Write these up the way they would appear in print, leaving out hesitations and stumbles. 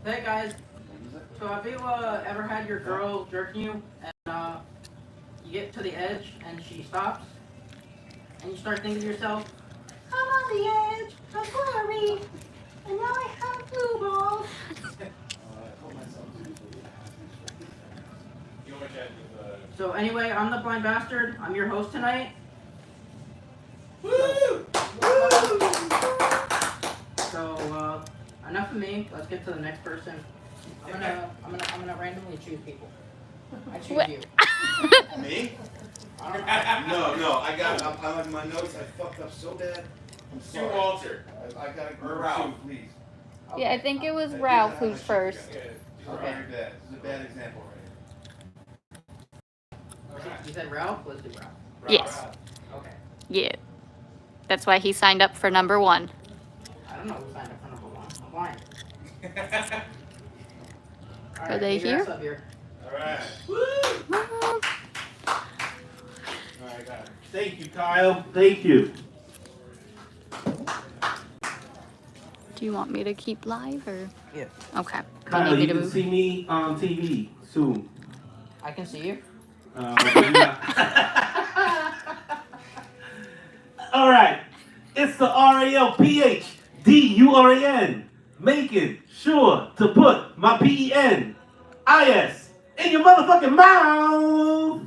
Hey guys, so have you ever had your girl jerking you and you get to the edge and she stops and you start thinking to yourself, I'm on the edge, I'm sorry, and now I have blue balls. So anyway, I'm the blind bastard. I'm your host tonight. Woo! So enough of me. Let's get to the next person. I'm gonna randomly choose people. I choose What? you. Me? No, I like my notes. I fucked up so bad. I'm Do sorry. Walter. I gotta go Ralph. too, please. Yeah, I think it was Ralph who's first. This is Okay. very bad. This is a bad example You said Ralph? Let's do Ralph. Yes. Okay. Yeah. That's why he signed up for number one. I don't know who signed up for number one. I'm blind. All Are they get your here? ass up here. Alright. Woo! Alright, got it. Thank you, Kyle. Thank you. Do you want me to keep live or? Yeah. Okay. Kyle, you need me you to can move? see me on TV soon. I can see you. Okay, all right. It's the RALPHDURAN. Making sure to put my PENIS in your motherfucking mouth.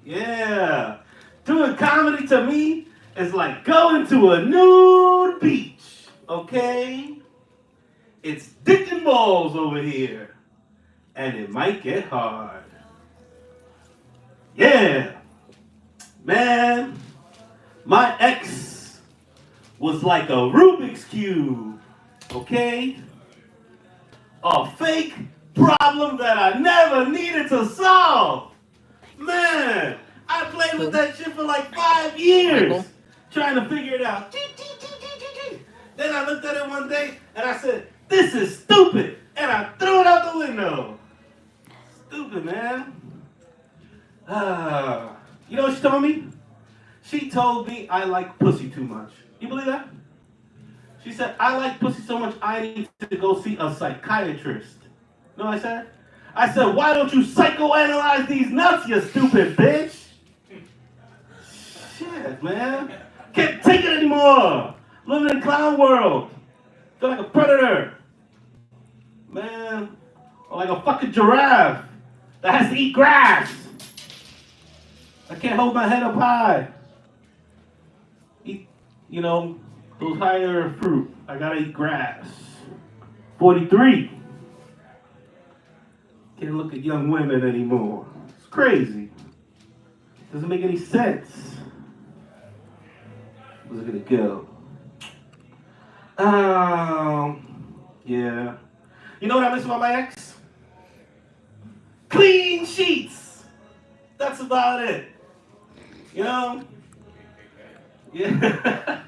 Yeah. Doing comedy to me is like going to a nude beach. Okay? It's dick and balls over here. And it might get hard. Yeah. Man, my ex was like a Rubik's Cube. Okay? A fake problem that I never needed to solve. Man, I played with that shit for like 5 years. Trying to figure it out. Then I looked at it one day and I said, this is stupid. And I threw it out the window. Stupid, man. You know what she told me? She told me I like pussy too much. You believe that? She said, I like pussy so much I need to go see a psychiatrist. You know what I said? I said, why don't you psychoanalyze these nuts, you stupid bitch? Shit, man. Can't take it anymore. Living in clown world. Feel like a predator. Man. Or like a fucking giraffe that has to eat grass. I can't hold my head up high. Eat, those higher fruit. I gotta eat grass. 43. Can't look at young women anymore. It's crazy. Doesn't make any sense. Where's it gonna go? Yeah. You know what I miss about my ex? Clean sheets. That's about it. You know? Yeah.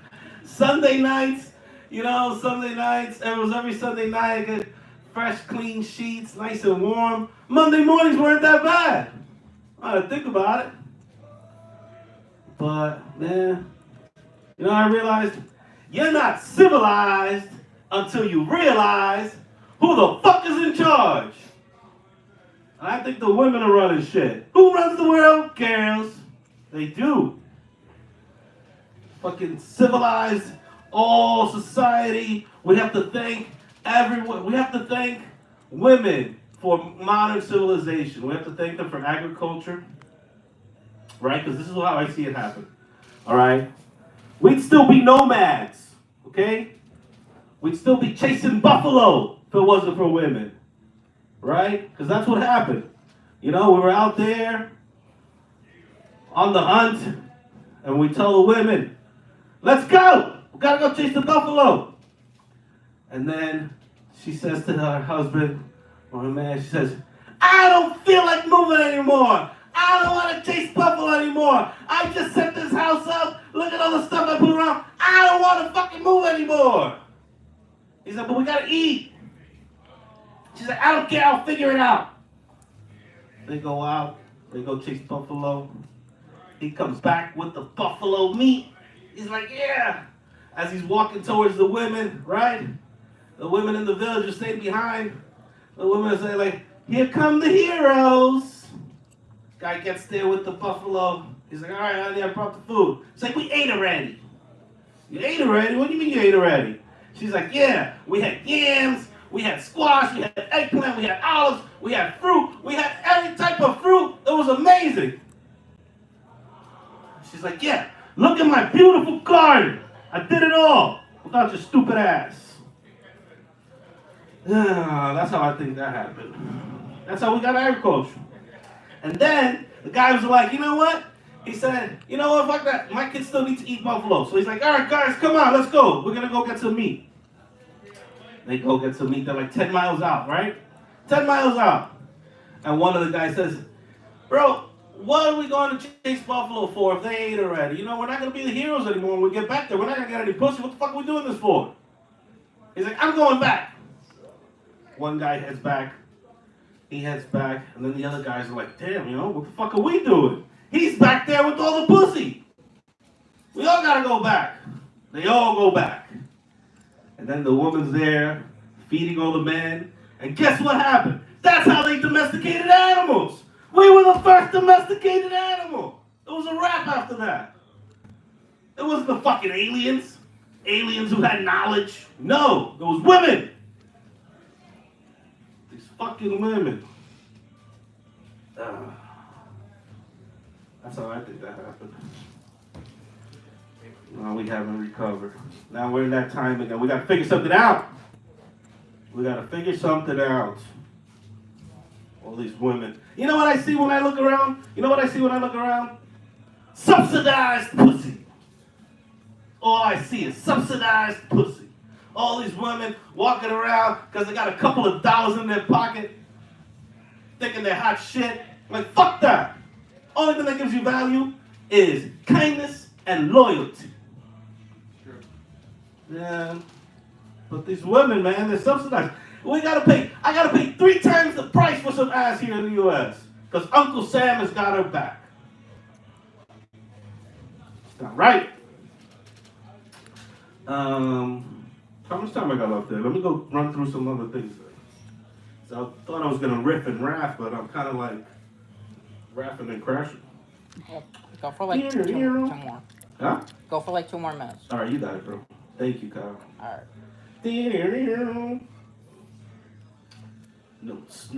Sunday nights, it was every Sunday night, I get fresh, clean sheets, nice and warm. Monday mornings weren't that bad. I had to think about it. But, man, I realized you're not civilized until you realize who the fuck is in charge. And I think the women are running shit. Who runs the world? Girls. They do. Fucking civilized all society. We have to thank everyone. We have to thank women for modern civilization. We have to thank them for agriculture. Right? Because this is how I see it happen. All right? We'd still be nomads. Okay? We'd still be chasing buffalo if it wasn't for women. Right? Because that's what happened. We were out there on the hunt, and we tell the women, let's go! We gotta go chase the buffalo. And then she says to her husband, or her man, she says, I don't feel like moving anymore. I don't want to chase buffalo anymore. I just set this house up. Look at all the stuff I put around. I don't want to fucking move anymore. He said, but we gotta eat. She said, I don't care, I'll figure it out. They go out, they go chase buffalo. He comes back with the buffalo meat. He's like, yeah. As he's walking towards the women, right? The women in the village just stayed behind. The women say like, here come the heroes. Guy gets there with the buffalo. He's like, all right, honey, I brought the food. It's like, we ate already. You ate already? What do you mean you ate already? She's like, yeah, we had yams, we had squash, we had eggplant, we had olives, we had fruit, we had every type of fruit. It was amazing. She's like, yeah, look at my beautiful garden. I did it all without your stupid ass. That's how I think that happened. That's how we got agriculture. And then the guy was like, you know what? He said, you know what, fuck that. My kids still need to eat buffalo. So he's like, all right, guys, come on, let's go. We're going to go get some meat. They go get some meat. They're like 10 miles out, right? 10 miles out. And one of the guys says, bro, what are we going to chase buffalo for if they ate already? You know, we're not going to be the heroes anymore when we get back there. We're not going to get any pussy. What the fuck are we doing this for? He's like, I'm going back. One guy heads back. He heads back. And then the other guys are like, damn, you know, what the fuck are we doing? He's back there with all the pussy. We all got to go back. They all go back. And then the woman's there feeding all the men. And guess what happened? That's how they domesticated animals. We were the first domesticated animal. It was a wrap after that. It wasn't the fucking aliens. Aliens who had knowledge. No, it was women. These fucking women. That's how I think that happened. Well, we haven't recovered. Now we're in that time again. We got to figure something out. We got to figure something out. All these women. You know what I see when I look around? You know what I see when I look around? Subsidized pussy. All I see is subsidized pussy. All these women walking around because they got a couple of dollars in their pocket, thinking they're hot shit. Like, fuck that. Only thing that gives you value is kindness and loyalty. Sure. Yeah. But these women, man, they're subsidized. I gotta pay 3 times the price for some ass here in the U.S. Because Uncle Sam has got her back. It's not right. How much time I got left there? Let me go run through some other things. So I thought I was gonna riff and raff, but I'm kind of like raffing and crashing. Yeah, go for like two more. Huh? Go for like 2 more minutes. All right, you got it, bro. Thank you, Kyle. All right. Notes.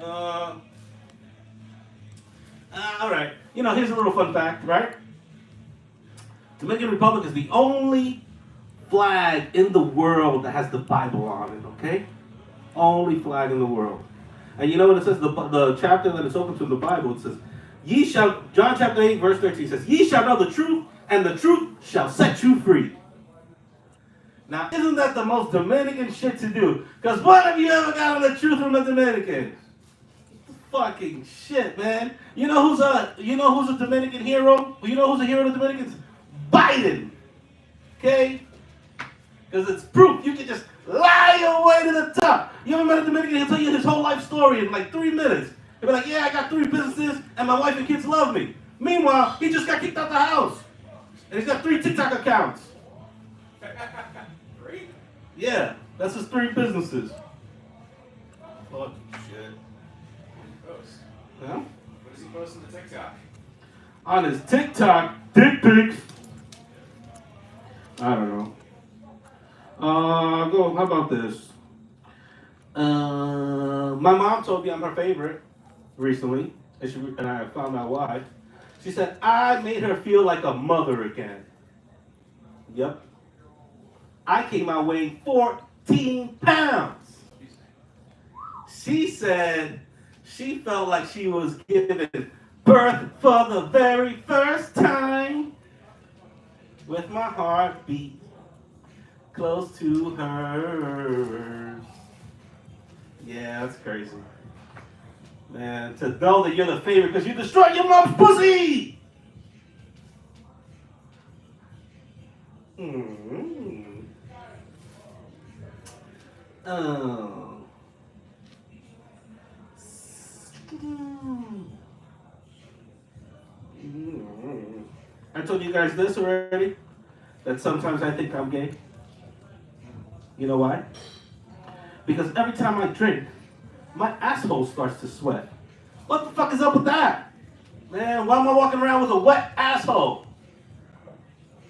All right. You know, here's a little fun fact, right? Dominican Republic is the only flag in the world that has the Bible on it, okay? Only flag in the world. And you know what it says? The chapter that it's open to in the Bible, it says, John chapter 8, verse 13 says, ye shall know the truth, and the truth shall set you free. Now, isn't that the most Dominican shit to do? Because when have you ever gotten the truth from the Dominicans? Fucking shit, man. You know who's a Dominican hero? You know who's a hero of the Dominicans? Biden. Okay? Because it's proof. You can just lie your way to the top. You ever met a Dominican? He'll tell you his whole life story in like 3 minutes. He'll be like, yeah, I got 3 businesses and my wife and kids love me. Meanwhile, he just got kicked out the house. And he's got 3 TikTok accounts. 3? Yeah, that's his 3 businesses. Fucking shit. Post. Huh? What does he post on the TikTok? On his TikTok, dick pics. I don't know. How about this? My mom told me I'm her favorite recently, and I found out why. She said, I made her feel like a mother again. Yep. I came out weighing 14 pounds. She said she felt like she was giving birth for the very first time with my heartbeat close to hers. Yeah, that's crazy. Man, to know that you're the favorite because you destroyed your mom's pussy! Oh. I told you guys this already, that sometimes I think I'm gay. You know why? Because every time I drink, my asshole starts to sweat. What the fuck is up with that? Man, why am I walking around with a wet asshole?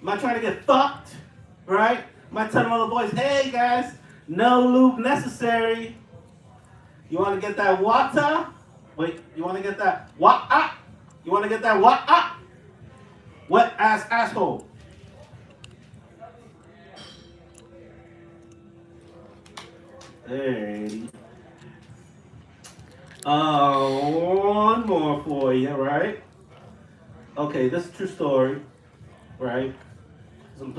Am I trying to get fucked? Right? Am I telling all the boys, hey guys, no lube necessary. You want to get that water? Wait, you want to get that water? You want to get that water? Wet ass asshole. Hey. One more for you, right? Okay, this is a true story, right? I'm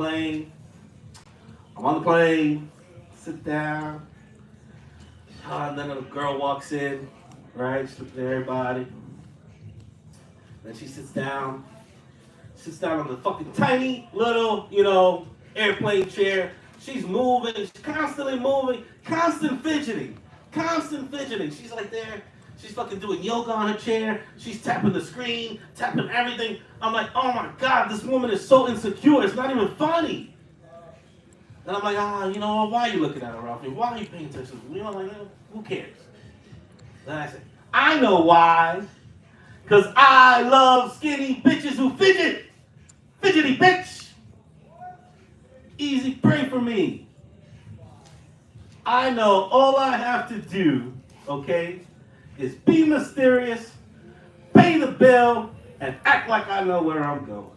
on the plane, sit down, and then a girl walks in, right? She's looking at everybody. Then she sits down on the fucking tiny little, airplane chair. She's moving, she's constantly moving, constant fidgeting. She's like there, she's fucking doing yoga on her chair. She's tapping the screen, tapping everything. I'm like, oh my God, this woman is so insecure. It's not even funny. And I'm like, why are you looking at her, Ralphie? Why are you paying attention? Who cares? Then I said, I know why. Because I love skinny bitches who fidget. Fidgety bitch. Easy prey for me. I know all I have to do, okay, is be mysterious, pay the bill, and act like I know where I'm going.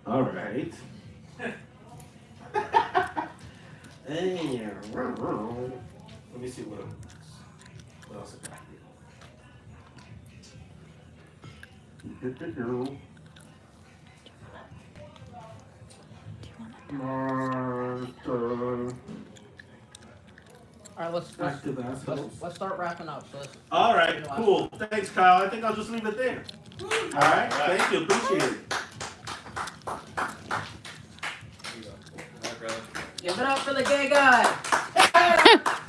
All right. Let me see what else I got here. All right, let's start wrapping up. So all right, cool. Thanks, Kyle. I think I'll just leave it there. All right, thank you. Appreciate it. Give it up for the gay guy.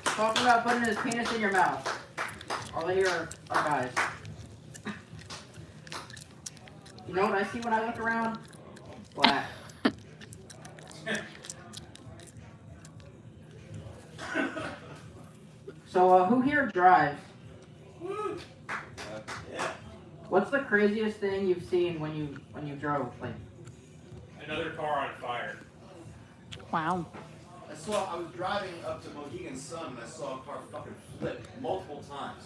Talking about putting his penis in your mouth. All I hear are guys. You know what I see when I look around? Black. So, who here drives? Yeah. What's the craziest thing you've seen when you drove? Like another car on fire. Wow. I was driving up to Mohegan Sun and I saw a car fucking flip multiple times.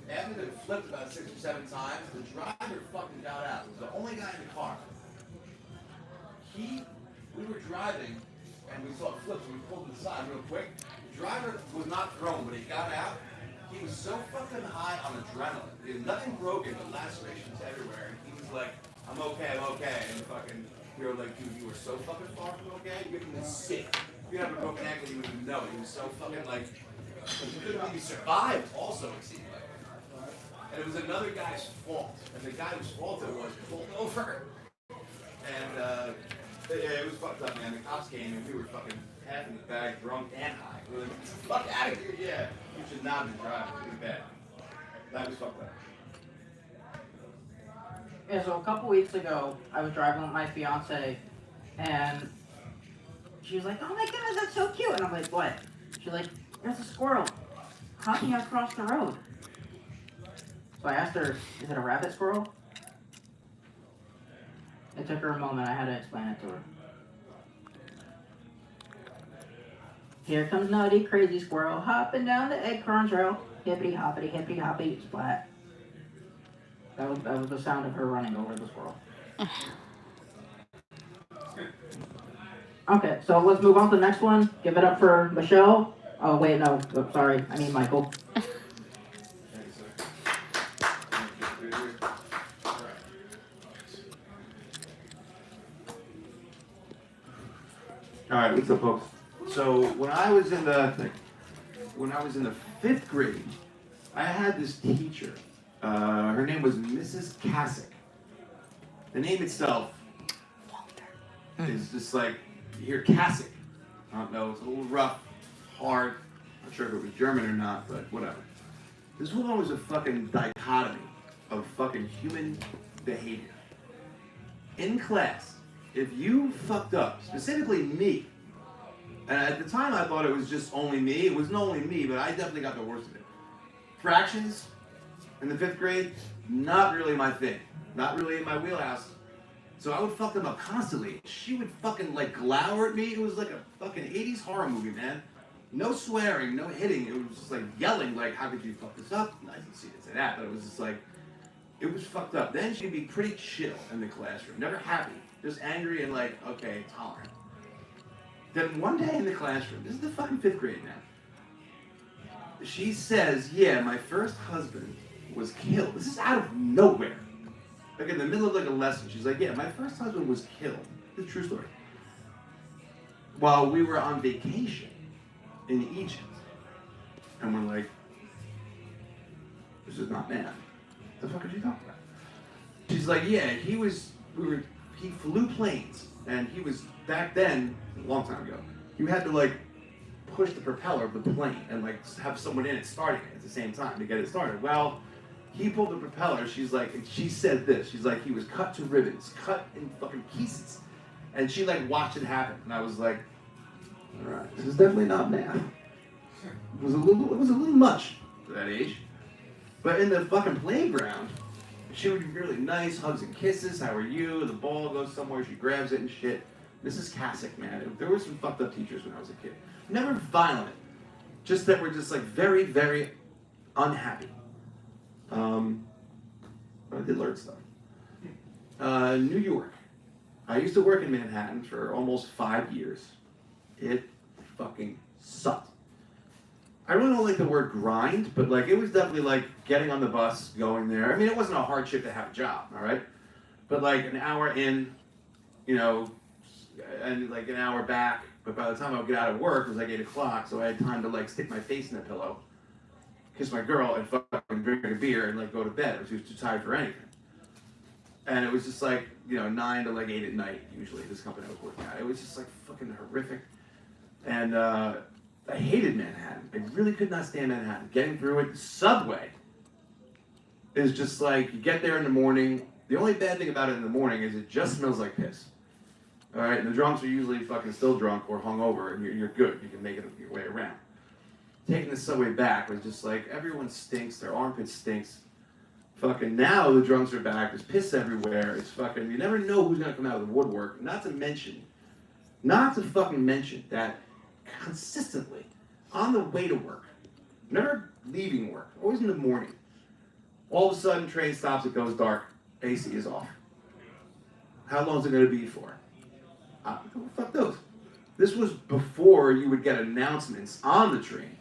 After it flipped about 6 or 7 times, the driver fucking got out. He was the only guy in the car. We were driving and we saw it flip, so we pulled to the side real quick. The driver was not thrown, but he got out. He was so fucking high on adrenaline. He had nothing broken, but lacerations everywhere. And he was like, I'm okay. And fucking, we were like, dude, you were so fucking far from okay. You're gonna be sick. If you have a broken ankle, you wouldn't even know. He was so fucking like, he couldn't believe he survived also, it seemed like. And it was another guy's fault. And the guy whose fault it was pulled over. And it was fucked up, man. The cops came and we were fucking half in the bag, drunk and high. We were like, get the fuck out of here, yeah. You should not be driving. It was bad. That was fucked up. Yeah, so a couple weeks ago, I was driving with my fiance, and she was like, oh my goodness, that's so cute. And I'm like, what? She's like, there's a squirrel hopping across the road. So I asked her, is it a rabbit squirrel? It took her a moment. I had to explain it to her. Here comes Nutty, crazy squirrel, hopping down the acorn trail. Hippity hoppity, hippity hoppy, splat. That was the sound of her running over the squirrel. Okay, so let's move on to the next one. Give it up for Michelle. Oh, wait, no. Oh, sorry. I mean Michael. All right, what's up, folks? So when I was in the 5th grade, I had this teacher. Her name was Mrs. Cassick. The name itself is just like, you hear Cassick. I don't know, it's a little rough, hard. Not sure if it was German or not, but whatever. This woman was a fucking dichotomy of fucking human behavior. In class, if you fucked up, specifically me, And at the time, I thought it was just only me. It wasn't only me, but I definitely got the worst of it. Fractions in the 5th grade, not really my thing. Not really in my wheelhouse. So I would fuck them up constantly. She would fucking like glower at me. It was like a fucking 80s horror movie, man. No swearing, no hitting. It was just like yelling, like, how could you fuck this up? I didn't see it say that, but it was just like, it was fucked up. Then she'd be pretty chill in the classroom. Never happy. Just angry and like, okay, tolerant. Then one day in the classroom, this is the fucking 5th grade now. She says, yeah, my first husband was killed. This is out of nowhere. Like in the middle of like a lesson, she's like, yeah, my first husband was killed. It's a true story. While we were on vacation in Egypt. And we're like, this is not man. What the fuck are you talking about? She's like, yeah, he flew planes. And he was, back then, a long time ago, you had to like push the propeller of the plane and like have someone in it starting it at the same time to get it started. Well, he pulled the propeller, she's like, and she said this, she's like, he was cut to ribbons, cut in fucking pieces. And she like watched it happen. And I was like, all right, this is definitely not math. It was a little much for that age. But in the fucking playground, she would be really nice, hugs and kisses, how are you? The ball goes somewhere, she grabs it and shit. Mrs. Kasich, man, there were some fucked up teachers when I was a kid. Never violent, just that we're just like very, very unhappy. But I did learn stuff. New York. I used to work in Manhattan for almost 5 years. It fucking sucked. I really don't like the word grind, but like it was definitely like getting on the bus, going there. I mean, it wasn't a hardship to have a job, all right? But like an hour in, you know, and like an hour back. But by the time I would get out of work, it was like 8 o'clock, so I had time to like stick my face in a pillow, kiss my girl, and fucking drink a beer and like go to bed. I was too tired for anything. And it was just like, you know, 9 to like 8 at night, usually, this company I was working at. It was just like fucking horrific. And I hated Manhattan. I really could not stand Manhattan. Getting through it, the subway is just like, you get there in the morning. The only bad thing about it in the morning is it just smells like piss. All right, and the drunks are usually fucking still drunk or hungover, and you're good. You can make it your way around. Taking the subway back was just like, everyone stinks. Their armpit stinks. Fucking now the drunks are back. There's piss everywhere. It's fucking, you never know who's gonna come out of the woodwork. Not to fucking mention that consistently on the way to work, never leaving work, always in the morning. All of a sudden, train stops. It goes dark. AC is off. How long is it gonna be for? Fuck those. This was before you would get announcements on the train.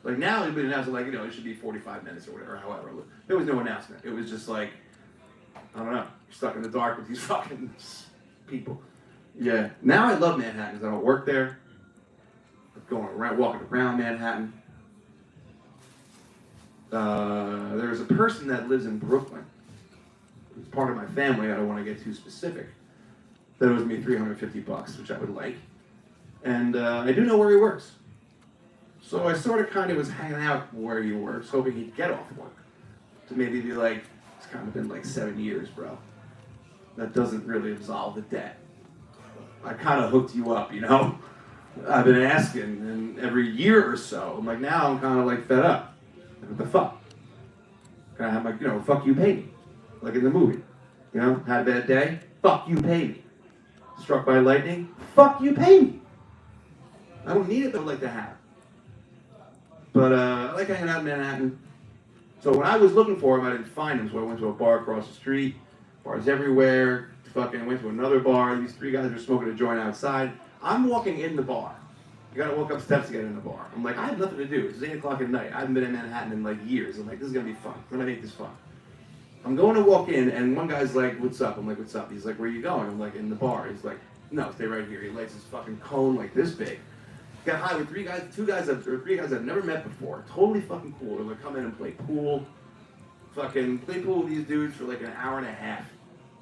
Like now, it would announce like, you know, it should be 45 minutes or whatever, however. There was no announcement. It was just like, I don't know, you're stuck in the dark with these fucking people. Yeah. Now I love Manhattan because I don't work there. I'm going around, walking around Manhattan. There's a person that lives in Brooklyn. It's part of my family. I don't want to get too specific. That owes me $350, which I would like. And I do know where he works. So I sort of kind of was hanging out where he works, hoping he'd get off work. To maybe be like, it's kind of been like 7 years, bro. That doesn't really absolve the debt. I kind of hooked you up, you know? I've been asking, and every year or so, I'm like, now I'm kind of like fed up. Like, what the fuck? Can I have my, you know, fuck you, pay me. Like in the movie. You know, had a bad day? Fuck you, pay me. Struck by lightning? Fuck you, pay me. I don't need it, but I'd like to have. But I like hanging out in Manhattan. So when I was looking for him, I didn't find him. So I went to a bar across the street. Bars everywhere. Fucking went to another bar. These 3 guys were smoking a joint outside. I'm walking in the bar. You gotta walk up steps to get in the bar. I'm like, I have nothing to do. It's 8 o'clock at night. I haven't been in Manhattan in like years. I'm like, this is gonna be fun. I'm gonna make this fun. I'm going to walk in, and one guy's like, what's up? I'm like, what's up? He's like, where are you going? I'm like, in the bar. He's like, no, stay right here. He lights his fucking cone like this big. Got high with 3 guys I've never met before. Totally fucking cool. They're like, come in and play pool. Fucking play pool with these dudes for like an hour and a half.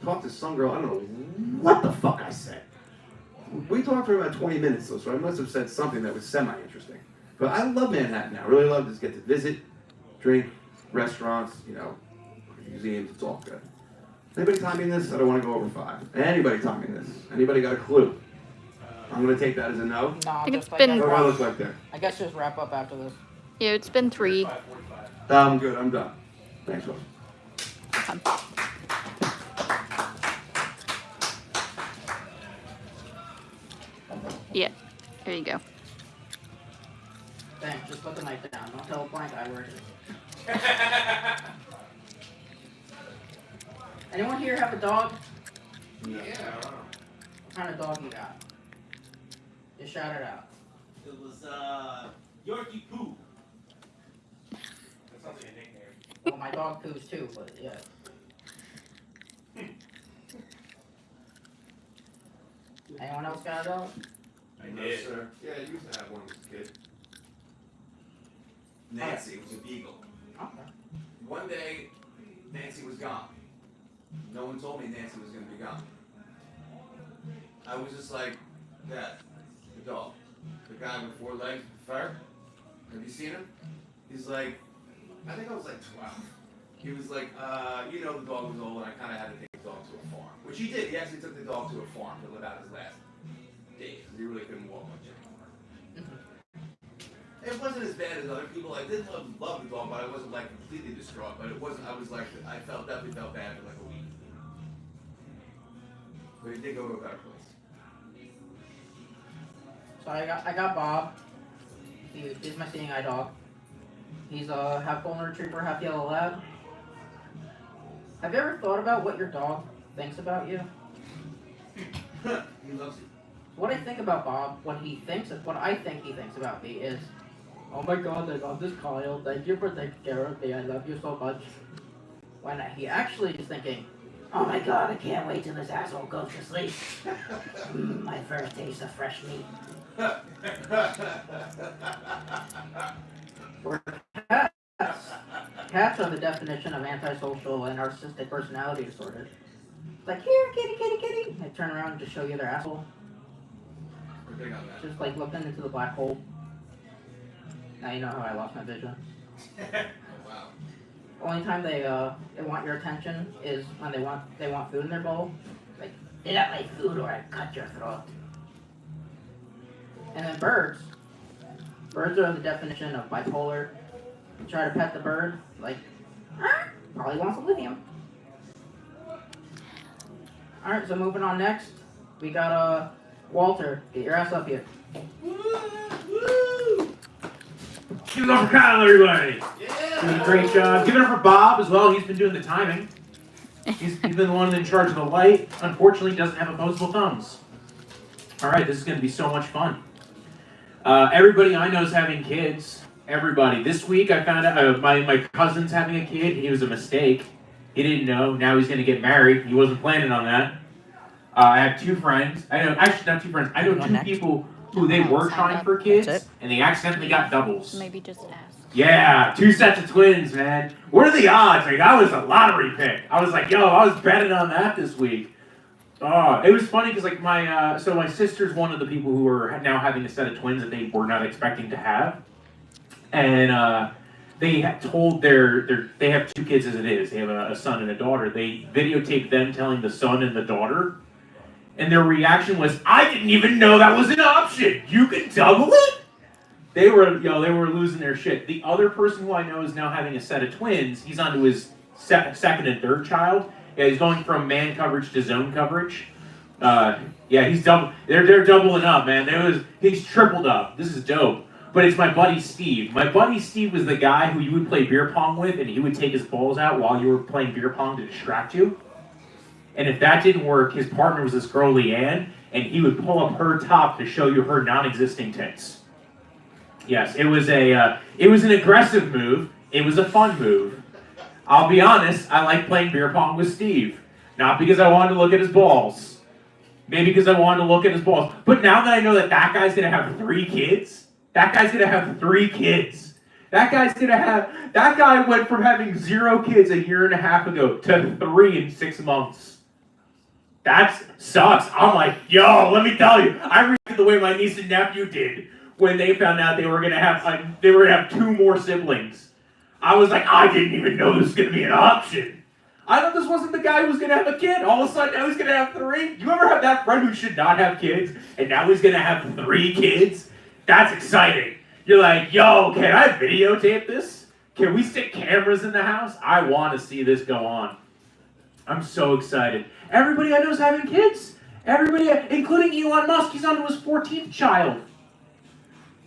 Talk to some girl. I don't know what the fuck I said. We talked for about 20 minutes though, so I must have said something that was semi-interesting. But I love Manhattan now. I really love to just get to visit, drink, restaurants, you know, museums. It's all good. Anybody timing this? I don't want to go over 5. Anybody timing this? Anybody got a clue? I'm gonna take that as a no. No, think just it's been- What do I look like there? I guess just wrap up after this. Yeah, it's been 3. 5:45. I'm good. I'm done. Thanks, Will. Yeah, there you go. Thanks, just put the knife down. Don't tell a blind guy where it is. Anyone here have a dog? No. What kind of dog you got? Just shout it out. It was Yorkie Poo. That sounds like a nickname. Well, my dog poos too, but yeah. Anyone else got a dog? I No, did. sir. Yeah, I used to have one as a kid. Nancy was a beagle. Okay. One day, Nancy was gone. No one told me Nancy was going to be gone. I was just like, Dad, the dog. The guy with 4 legs, fur. Have you seen him? He's like, I think I was like 12. He was like, you know the dog was old and I kind of had to take the dog to a farm. Which he did. He actually took the dog to a farm to live out his last days. He really couldn't walk much anymore. It wasn't as bad as other people. I did love the dog, but I wasn't like completely distraught. But it wasn't. I was like, I definitely felt bad for like a week. But he did go to a better place. So I got Bob. He's my seeing eye dog. He's a half golden retriever, half yellow lab. Have you ever thought about what your dog thinks about you? He loves you. What I think about Bob, what I think he thinks about me is, oh my God, I love this Kyle. Thank you for taking care of me. I love you so much. When he actually is thinking, oh my God, I can't wait till this asshole goes to sleep. My first taste of fresh meat. Or cats. Cats are the definition of antisocial and narcissistic personality disorder. It's like, here, kitty, kitty, kitty. They turn around and just show you their asshole. We're big on that. Just like looking into the black hole. Now you know how I lost my vision. Oh, wow. Only time they want your attention is when they want food in their bowl. Like, get out my food or I cut your throat. And then birds. Birds are the definition of bipolar. You try to pet the bird, like, probably wants lithium. Alright, so moving on next. We got Walter. Get your ass up here. Give it up for Kyle, everybody. Doing a great job. Give it up for Bob as well. He's been doing the timing. He's been the one in charge of the light. Unfortunately, doesn't have opposable thumbs. All right, this is going to be so much fun. Everybody I know is having kids. Everybody. This week I found out my cousin's having a kid. He was a mistake. He didn't know. Now he's going to get married. He wasn't planning on that. I have 2 friends. Actually not 2 friends. I know 2 people who they were trying for kids, and they accidentally got doubles. Maybe just ask. Yeah, 2 sets of twins, man. What are the odds? Like, I was a lottery pick. I was like, yo, I was betting on that this week. Oh, it was funny because like my sister's one of the people who are now having a set of twins that they were not expecting to have, and they had told they have 2 kids as it is. They have a son and a daughter. They videotaped them telling the son and the daughter, and their reaction was, "I didn't even know that was an option. You can double it." They were losing their shit. The other person who I know is now having a set of twins. He's on to his second and third child. Yeah, he's going from man coverage to zone coverage. He's double. They're doubling up, man. He's tripled up. This is dope. But it's my buddy Steve. My buddy Steve was the guy who you would play beer pong with, and he would take his balls out while you were playing beer pong to distract you. And if that didn't work, his partner was this girl Leanne, and he would pull up her top to show you her non-existing tits. Yes, it was an aggressive move. It was a fun move. I'll be honest, I like playing beer pong with Steve. Not because I wanted to look at his balls. Maybe because I wanted to look at his balls. But now that I know that guy's going to have 3 kids, that guy went from having 0 kids a year and a half ago to 3 in 6 months. That sucks. I'm like, yo, let me tell you, I reacted the way my niece and nephew did when they found out they were going to have 2 more siblings. I was like, I didn't even know this was going to be an option. I thought this wasn't the guy who was going to have a kid. All of a sudden, now he's going to have 3. You ever have that friend who should not have kids, and now he's going to have 3 kids? That's exciting. You're like, yo, can I videotape this? Can we stick cameras in the house? I want to see this go on. I'm so excited. Everybody I know is having kids. Everybody, including Elon Musk, he's on to his 14th child.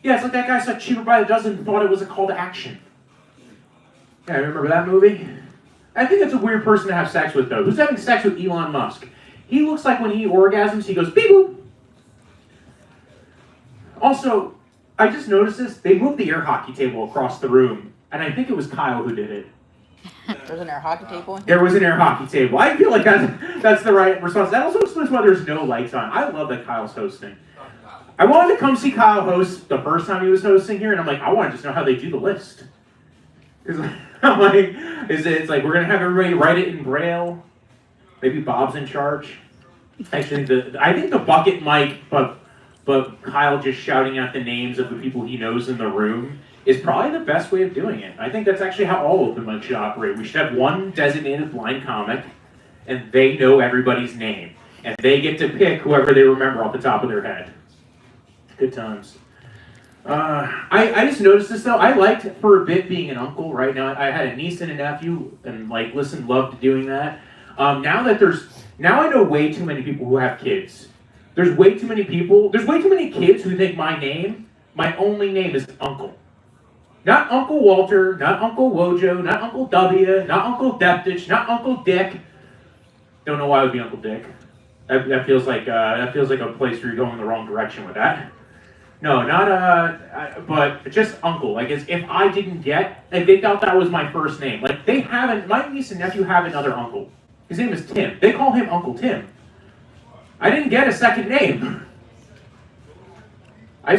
Yeah, it's like that guy saw Cheaper by the Dozen and thought it was a call to action. Yeah, remember that movie? I think that's a weird person to have sex with, though. Who's having sex with Elon Musk? He looks like when he orgasms, he goes, beep boop. Also, I just noticed this. They moved the air hockey table across the room, and I think it was Kyle who did it. There's an air hockey table in here? There was an air hockey table. I feel like that's the right response. That also explains why there's no lights on. I love that Kyle's hosting. I wanted to come see Kyle host the first time he was hosting here, and I'm like, I want to just know how they do the list. Because I'm like, it's like we're going to have everybody write it in Braille. Maybe Bob's in charge. Actually, I think the bucket mic, but Kyle just shouting out the names of the people he knows in the room is probably the best way of doing it. I think that's actually how all open mics should operate. We should have one designated blind comic, and they know everybody's name. And they get to pick whoever they remember off the top of their head. Good times. I just noticed this, though. I liked, for a bit, being an uncle. Right now, I had a niece and a nephew, and, like, loved doing that. Now I know way too many people who have kids. There's way too many kids who think my only name is Uncle. Not Uncle Walter, not Uncle Wojo, not Uncle W, not Uncle Deptich, not Uncle Dick. Don't know why it would be Uncle Dick. That feels like a place where you're going the wrong direction with that. No, but just Uncle. Like, if they thought that was my first name. Like, my niece and nephew have another uncle. His name is Tim. They call him Uncle Tim. I didn't get a second name. I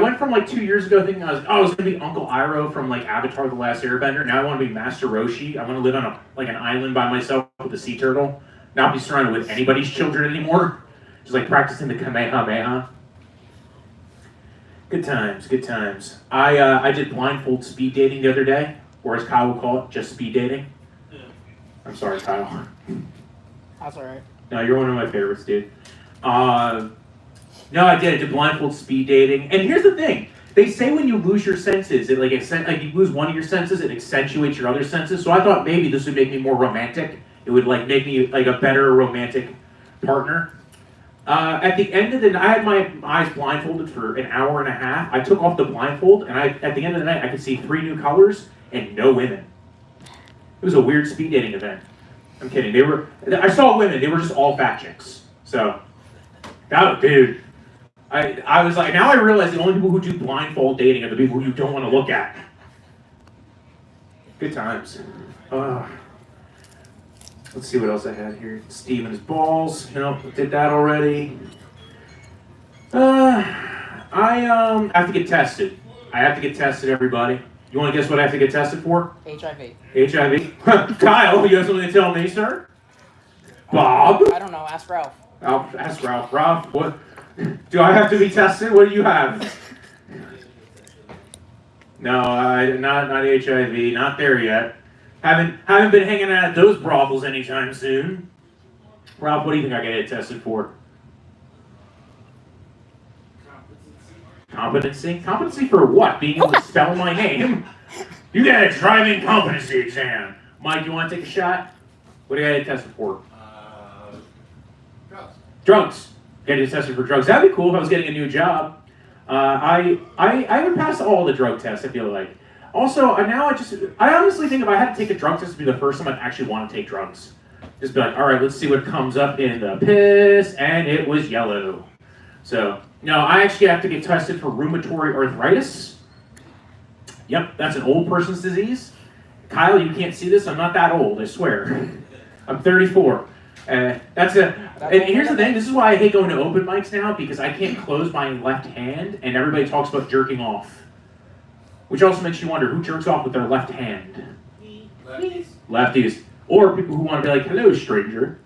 went from like 2 years ago thinking I was going to be Uncle Iroh from like Avatar: The Last Airbender. Now I want to be Master Roshi. I want to live on an island by myself with a sea turtle. Not be surrounded with anybody's children anymore. Just like practicing the Kamehameha. Good times. I did blindfold speed dating the other day, or as Kyle would call it, just speed dating. I'm sorry, Kyle. That's alright. No, you're one of my favorites, dude. No, I did blindfold speed dating. And here's the thing. They say when you lose your senses, like you lose one of your senses, it accentuates your other senses. So I thought maybe this would make me more romantic. It would like make me like a better romantic partner. At the end of the night, I had my eyes blindfolded for an hour and a half. I took off the blindfold, and at the end of the night, I could see 3 new colors and no women. It was a weird speed dating event. I'm kidding. I saw women. They were just all fat chicks. So, dude. I was like, now I realize the only people who do blindfold dating are the people who you don't want to look at. Good times. Let's see what else I had here. Steven's balls. Did that already. I have to get tested. Everybody. You want to guess what I have to get tested for? HIV. Kyle, you have something to tell me, sir? Bob? I don't know. Ask Ralph. I'll ask Ralph. Ralph, what? Do I have to be tested? What do you have? No, not HIV. Not there yet. Haven't been hanging out at those brothels anytime soon. Ralph, what do you think I gotta get tested for? Competency? Competency for what? Being able to spell my name? You got a driving competency exam. Mike, you want to take a shot? What do you got to get tested for? Drugs. Drugs. Get tested for drugs. That'd be cool if I was getting a new job. I haven't passed all the drug tests, I feel like. Also, I honestly think if I had to take a drug test, it'd be the first time I'd actually want to take drugs. Just be like, all right, let's see what comes up in the piss, and it was yellow. So, no, I actually have to get tested for rheumatoid arthritis. Yep, that's an old person's disease. Kyle, you can't see this. I'm not that old, I swear. I'm 34. And here's the thing. This is why I hate going to open mics now, because I can't close my left hand, and everybody talks about jerking off. Which also makes you wonder, who jerks off with their left hand? Lefties. Or people who want to be like, hello, stranger.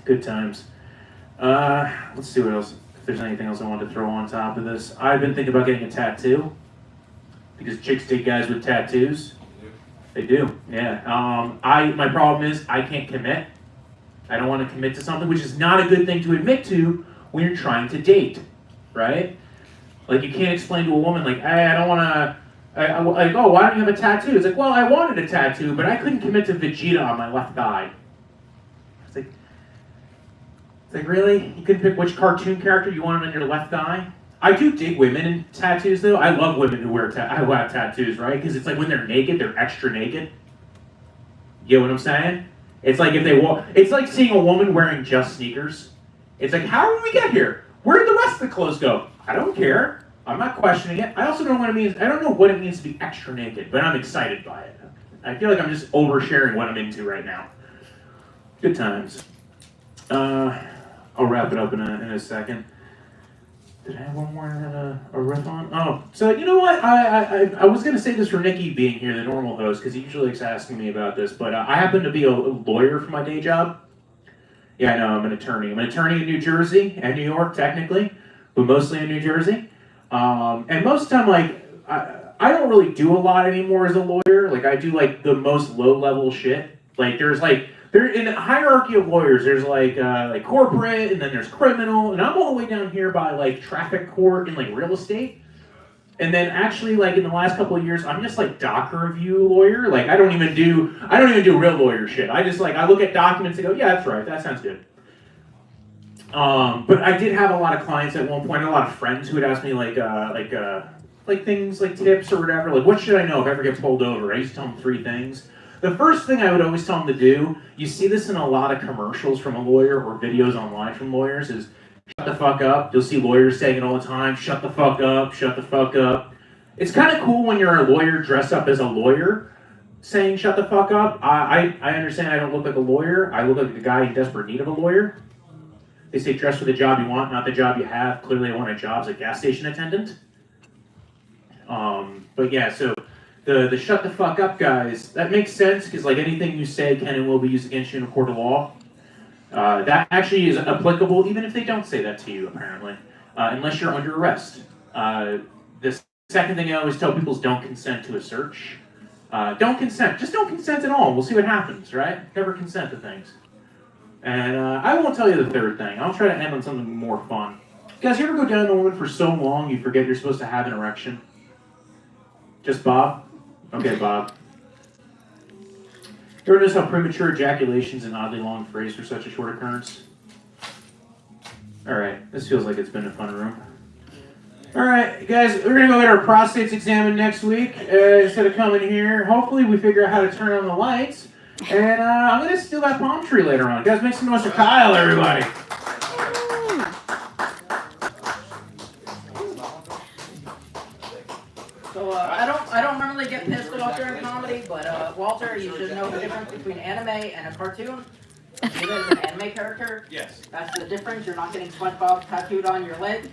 Good times. Let's see what else. If there's anything else I wanted to throw on top of this. I've been thinking about getting a tattoo. Because chicks dig guys with tattoos. They do, yeah. My problem is I can't commit. I don't want to commit to something, which is not a good thing to admit to when you're trying to date, right? Like, you can't explain to a woman, like, hey, I don't want to, like, oh, why don't you have a tattoo? It's like, well, I wanted a tattoo, but I couldn't commit to Vegeta on my left thigh. It's like, really? You couldn't pick which cartoon character you wanted on your left thigh? I do dig women in tattoos, though. I love women who who have tattoos, right? Because it's like when they're naked, they're extra naked. You know what I'm saying? It's like if they walk. It's like seeing a woman wearing just sneakers. It's like, how did we get here? Where did the rest of the clothes go? I don't care. I'm not questioning it. I also don't know what it means. I don't know what it means to be extra naked, but I'm excited by it. I feel like I'm just oversharing what I'm into right now. Good times. I'll wrap it up in a second. Did I have one more I had a riff on? Oh, so you know what? I was going to say this for Nikki being here, the normal host, because he usually likes asking me about this, but I happen to be a lawyer for my day job. Yeah, I know, I'm an attorney. I'm an attorney in New Jersey and New York, technically, but mostly in New Jersey. And most of the time, like, I don't really do a lot anymore as a lawyer. Like, I do, like, the most low-level shit. Like, there's, like, in the hierarchy of lawyers, there's like corporate, and then there's criminal, and I'm all the way down here by like traffic court and like real estate. And then actually, like in the last couple of years, I'm just like doc review lawyer. Like I don't even do real lawyer shit. I just like I look at documents and go, yeah, that's right, that sounds good. But I did have a lot of clients at one point, a lot of friends who would ask me like things like tips or whatever. Like, what should I know if I ever get pulled over? I used to tell them 3 things. The first thing I would always tell them to do, you see this in a lot of commercials from a lawyer or videos online from lawyers, is shut the fuck up. You'll see lawyers saying it all the time, shut the fuck up, shut the fuck up. It's kind of cool when you're a lawyer dressed up as a lawyer saying shut the fuck up. I understand I don't look like a lawyer. I look like a guy in desperate need of a lawyer. They say dress for the job you want, not the job you have. Clearly I want a job as a gas station attendant. But yeah, so the shut the fuck up guys, that makes sense because like anything you say can and will be used against you in a court of law. That actually is applicable even if they don't say that to you, apparently, unless you're under arrest. The second thing I always tell people is don't consent to a search. Don't consent. Just don't consent at all. We'll see what happens, right? Never consent to things. And I won't tell you the third thing. I'll try to end on something more fun. Guys, you ever go down on a woman for so long you forget you're supposed to have an erection? Just Bob? Okay, Bob. You ever notice how premature ejaculation is an oddly long phrase for such a short occurrence? Alright, this feels like it's been a fun room. Alright, guys, we're going to go get our prostates examined next week. Instead of coming here, hopefully we figure out how to turn on the lights. And I'm going to steal that palm tree later on. Guys, make some noise for Kyle, everybody. So I don't normally get pissed off during comedy, but Walter, you should know the difference between anime and a cartoon. You guys an anime character. Yes. That's the difference. You're not getting SpongeBob tattooed on your leg.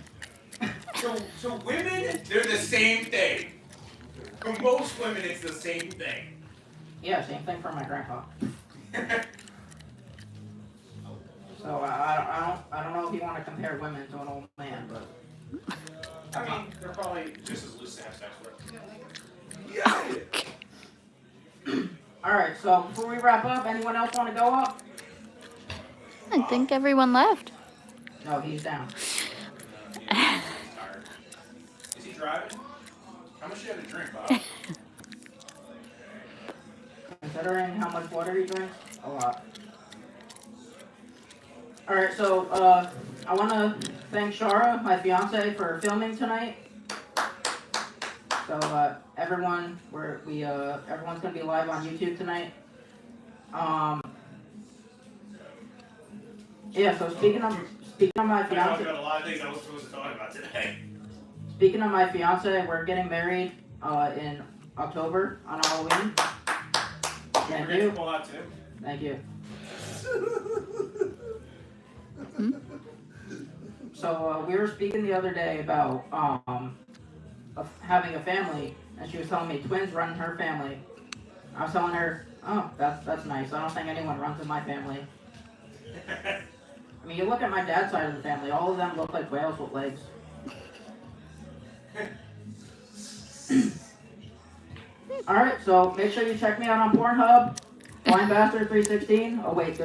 So women, they're the same thing. For most women, it's the same thing. Yeah, same thing for my grandpa. So I don't know if you want to compare women to an old man, but I mean, they're probably just as loose to have sex with. Yeah. all right. So before we wrap up, anyone else want to go up? I think everyone left. No, he's down. Is he driving? How much do you have to drink, Bob? Considering how much water he drinks, a lot. All right, so I want to thank Shara, my fiance, for filming tonight. So everyone, everyone's gonna be live on YouTube tonight. Yeah. So speaking of my fiance, I've got a lot of things I was supposed to talk about today. speaking of my fiance, we're getting married in October on Halloween. Thank you. Pull out too. Thank you. So we were speaking the other day about of having a family, and she was telling me twins run her family. I was telling her, oh, that's nice. I don't think anyone runs in my family. I mean, you look at my dad's side of the family, all of them look like whales with legs. Alright, so make sure you check me out on Pornhub. Blind Bastard 316. Oh wait,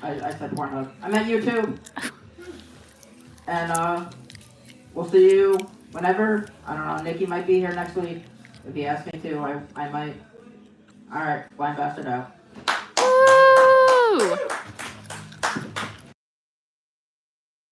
I said Pornhub. I meant YouTube. And we'll see you whenever. I don't know, Nikki might be here next week. If he asks me to, I might. Alright, Blind Bastard out.